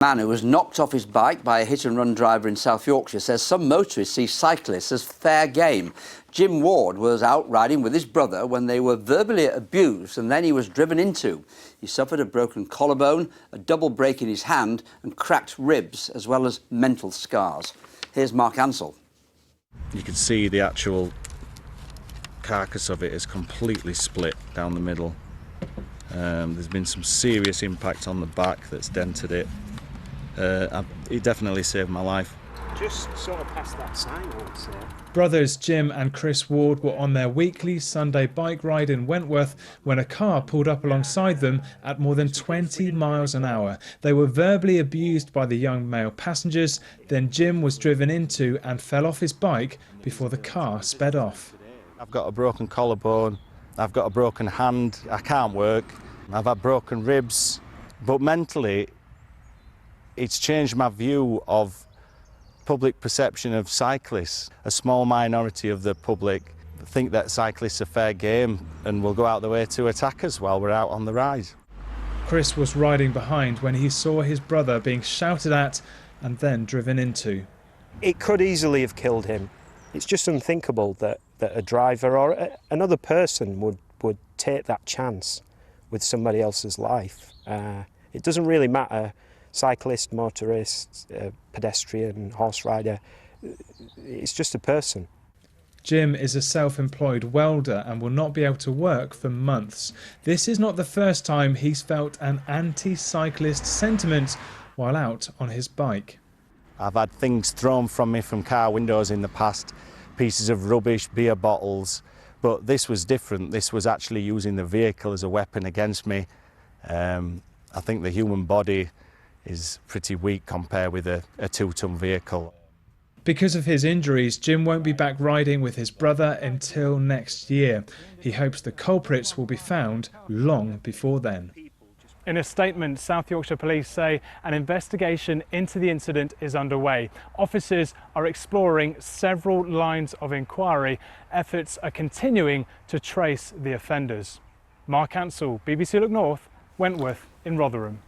A man who was knocked off his bike by a hit-and-run driver in South Yorkshire says some motorists see cyclists as fair game. Jim Ward was out riding with his brother when they were verbally abused and then he was driven into. He suffered a broken collarbone, a double break in his hand and cracked ribs, as well as mental scars. Here's Mark Ansell. You can see the actual carcass of it is completely split down the middle. There's been some serious impact on the back that's dented it. It definitely saved my life. Just sort of past that sign, I would say. Brothers Jim and Chris Ward were on their weekly Sunday bike ride in Wentworth when a car pulled up alongside them at more than 20 miles an hour. They were verbally abused by the young male passengers. Then Jim was driven into and fell off his bike before the car sped off. I've got a broken collarbone, I've got a broken hand, I can't work, I've had broken ribs, but mentally it's changed my view of public perception of cyclists. A small minority of the public think that cyclists are fair game and will go out the way to attack us while we're out on the ride. Chris was riding behind when he saw his brother being shouted at and then driven into. It could easily have killed him. It's just unthinkable that a driver or another person would take that chance with somebody else's life. It doesn't really matter, cyclist, motorist, pedestrian, horse rider, it's just a person. Jim is a self-employed welder and will not be able to work for months. This is not the first time he's felt an anti-cyclist sentiment while out on his bike. I've had things thrown from me from car windows in the past, pieces of rubbish, beer bottles, but this was different. This was actually using the vehicle as a weapon against me. I think the human body is pretty weak compared with a 2-ton vehicle. Because of his injuries, Jim won't be back riding with his brother until next year. He hopes the culprits will be found long before then. In a statement, South Yorkshire Police say an investigation into the incident is underway. Officers are exploring several lines of inquiry. Efforts are continuing to trace the offenders. Mark Ansell, BBC Look North, Wentworth in Rotherham.